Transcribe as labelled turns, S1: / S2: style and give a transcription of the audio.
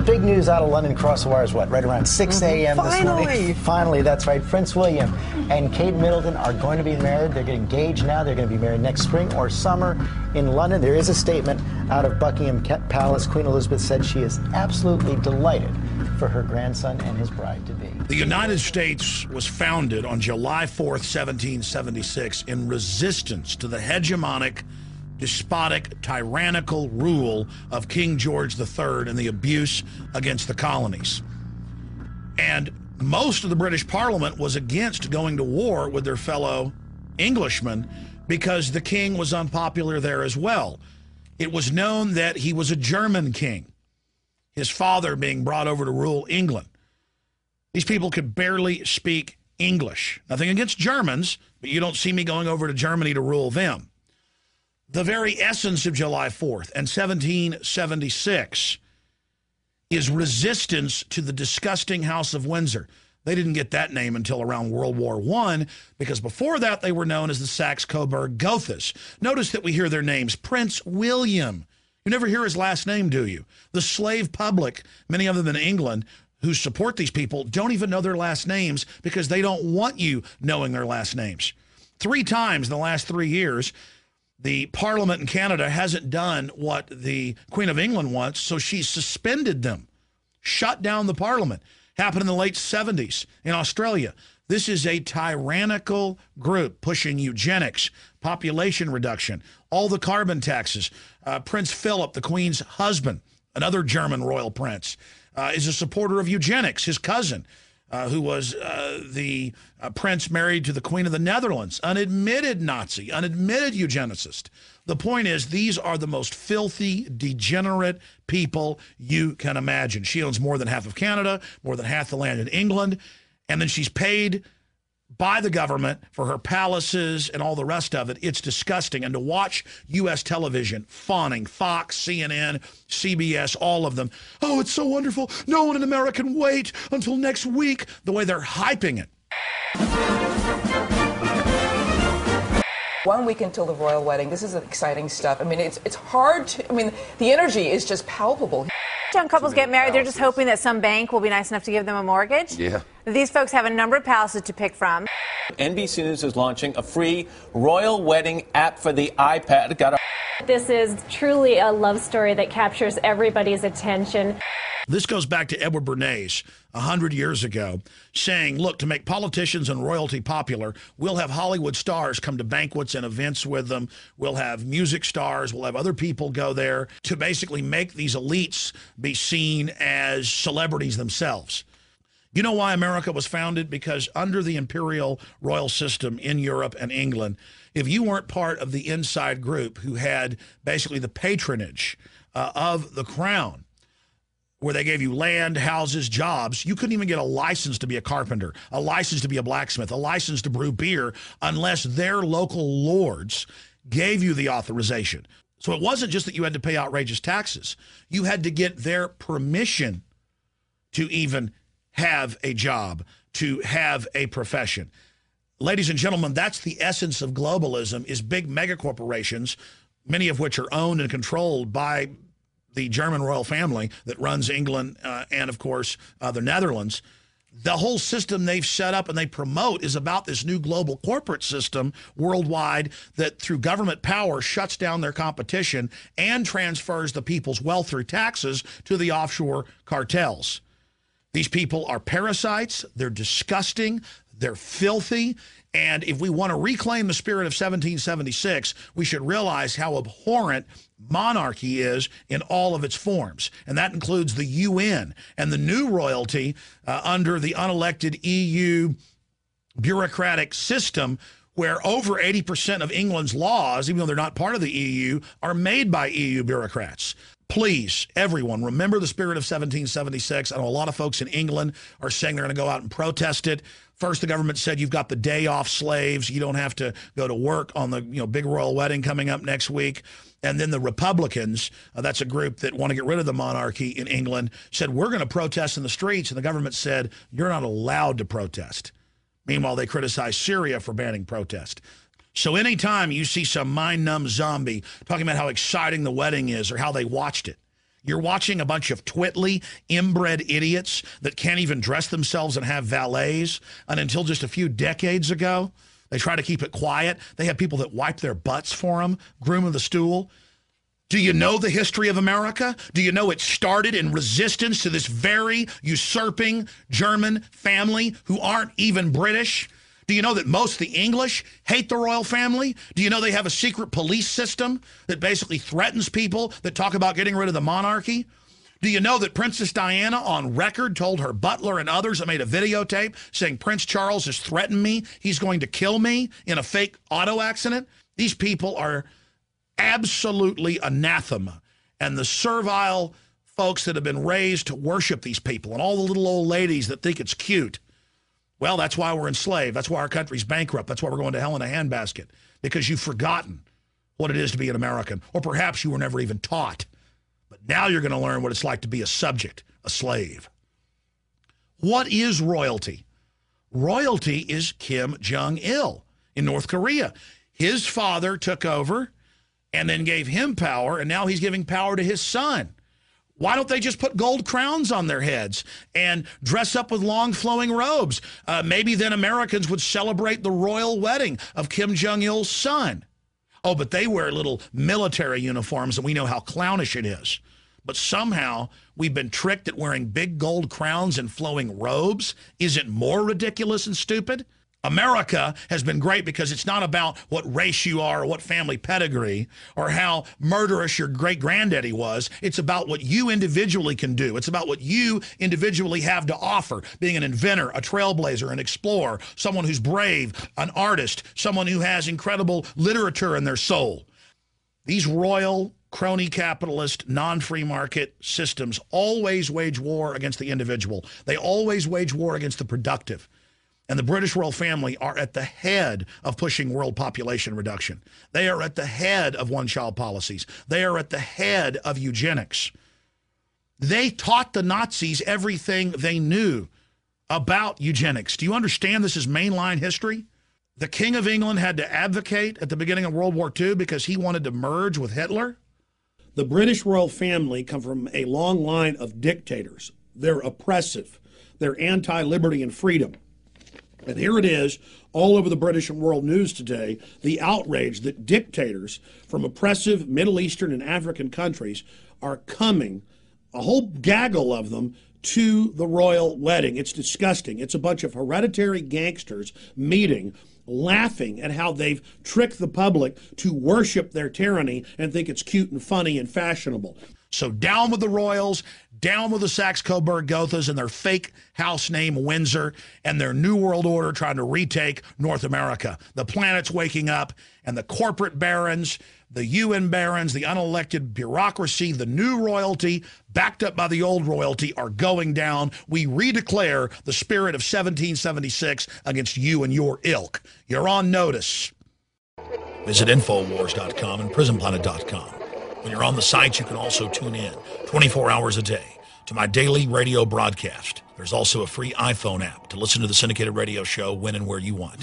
S1: big news out of London across the wires, what, right around 6 a.m. this morning? Finally, that's right. Prince William and Kate Middleton are going to be married. They're getting engaged now. They're going to be married next spring or summer in London. There is a statement out of Buckingham Palace. Queen Elizabeth said she is absolutely delighted for her grandson and his bride-to-be.
S2: The United States was founded on July 4th, 1776, in resistance to the hegemonic, despotic, tyrannical rule of King George III and the abuse against the colonies. And most of the British Parliament was against going to war with their fellow Englishmen because the king was unpopular there as well. It was known that he was a German king, his father being brought over to rule England. These people could barely speak English. Nothing against Germans, but you don't see me going over to Germany to rule them. The very essence of July 4th and 1776 is resistance to the disgusting House of Windsor. They didn't get that name until around World War I, because before that they were known as the Saxe-Coburg-Gothas. Notice that we hear their names. Prince William. You never hear his last name, do you? The slave public, many of them in England, who support these people, don't even know their last names because they don't want you knowing their last names. 3 times in the last 3 years, the Parliament in Canada hasn't done what the Queen of England wants, so she suspended them, shut down the Parliament. Happened in the late 70s in Australia. This is a tyrannical group pushing eugenics, population reduction, all the carbon taxes. Prince Philip, the Queen's husband, another German royal prince, is a supporter of eugenics. His cousin, who was the prince married to the Queen of the Netherlands, unadmitted Nazi, unadmitted eugenicist. The point is, these are the most filthy, degenerate people you can imagine. She owns more than half of Canada, more than half the land in England, and then she's paid by the government for her palaces and all the rest of it. It's disgusting. And to watch U.S. television fawning, Fox, CNN, CBS, all of them, oh, it's so wonderful. No one in America can wait until next week, the way they're hyping it.
S3: 1 week until the royal wedding. This is exciting stuff. I mean, it's hard to, I mean, the energy is just palpable.
S4: Young couples get married, they're just hoping that some bank will be nice enough to give them a mortgage.
S5: Yeah.
S4: These folks have a number of palaces to pick from.
S6: NBC News is launching a free royal wedding app for the iPad.
S7: This is truly a love story that captures everybody's attention.
S2: This goes back to Edward Bernays 100 years ago, saying, look, to make politicians and royalty popular, we'll have Hollywood stars come to banquets and events with them. We'll have music stars. We'll have other people go there to basically make these elites be seen as celebrities themselves. You know why America was founded? Because under the imperial royal system in Europe and England, if you weren't part of the inside group who had basically the patronage of the crown, where they gave you land, houses, jobs, you couldn't even get a license to be a carpenter, a license to be a blacksmith, a license to brew beer, unless their local lords gave you the authorization. So it wasn't just that you had to pay outrageous taxes. You had to get their permission to even have a job, to have a profession. Ladies and gentlemen, that's the essence of globalism, is big mega corporations, many of which are owned and controlled by the German royal family that runs England and, of course, the Netherlands. The whole system they've set up and they promote is about this new global corporate system worldwide that, through government power, shuts down their competition and transfers the people's wealth through taxes to the offshore cartels. These people are parasites. They're disgusting. They're filthy. And if we want to reclaim the spirit of 1776, we should realize how abhorrent monarchy is in all of its forms. And that includes the UN and the new royalty under the unelected EU bureaucratic system, where over 80% of England's laws, even though they're not part of the EU, are made by EU bureaucrats. Please, everyone, remember the spirit of 1776. I know a lot of folks in England are saying they're going to go out and protest it. First, the government said you've got the day off slaves. You don't have to go to work on the big royal wedding coming up next week. And then the Republicans, that's a group that want to get rid of the monarchy in England, said we're going to protest in the streets. And the government said you're not allowed to protest. Meanwhile, they criticized Syria for banning protest. So anytime you see some mind-numb zombie talking about how exciting the wedding is or how they watched it, You're watching a bunch of twitly, inbred idiots that can't even dress themselves and have valets. And until just a few decades ago, they try to keep it quiet. They have people that wipe their butts for them, groom of the stool. Do you know the history of America? Do you know it started in resistance to this very usurping German family who aren't even British? Do you know that most of the English hate the royal family? Do you know they have a secret police system that basically threatens people that talk about getting rid of the monarchy? Do you know that Princess Diana on record told her butler and others that made a videotape saying Prince Charles has threatened me, he's going to kill me in a fake auto accident? These people are absolutely anathema. And the servile folks that have been raised to worship these people and all the little old ladies that think it's cute, well, that's why we're enslaved. That's why our country's bankrupt. That's why we're going to hell in a handbasket, because you've forgotten what it is to be an American, or perhaps you were never even taught. But now you're going to learn what it's like to be a subject, a slave. What is royalty? Royalty is Kim Jong-il in North Korea. His father took over and then gave him power, and now he's giving power to his son. Why don't they just put gold crowns on their heads and dress up with long flowing robes? Maybe then Americans would celebrate the royal wedding of Kim Jong-il's son. Oh, but they wear little military uniforms, and we know how clownish it is. But somehow we've been tricked at wearing big gold crowns and flowing robes. Is it more ridiculous and stupid? America has been great because it's not about what race you are or what family pedigree or how murderous your great-granddaddy was. It's about what you individually can do. It's about what you individually have to offer, being an inventor, a trailblazer, an explorer, someone who's brave, an artist, someone who has incredible literature in their soul. These royal, crony capitalist, non-free market systems always wage war against the individual. They always wage war against the productive. And the British royal family are at the head of pushing world population reduction. They are at the head of one-child policies. They are at the head of eugenics. They taught the Nazis everything they knew about eugenics. Do you understand this is mainline history? The King of England had to advocate at the beginning of World War II because he wanted to merge with Hitler.
S5: The British royal family come from a long line of dictators. They're oppressive. They're anti-liberty and freedom. And here it is, all over the British and world news today, the outrage that dictators from oppressive Middle Eastern and African countries are coming, a whole gaggle of them, to the royal wedding. It's disgusting. It's a bunch of hereditary gangsters meeting, laughing at how they've tricked the public to worship their tyranny and think it's cute and funny and fashionable.
S2: So down with the royals, down with the Saxe-Coburg-Gothas and their fake house name Windsor and their New World Order trying to retake North America. The planet's waking up, and the corporate barons, the UN barons, the unelected bureaucracy, the new royalty, backed up by the old royalty, are going down. We redeclare the spirit of 1776 against you and your ilk. You're on notice. Visit Infowars.com and PrisonPlanet.com. When you're on the site, you can also tune in 24 hours a day to my daily radio broadcast. There's also a free iPhone app to listen to the syndicated radio show when and where you want.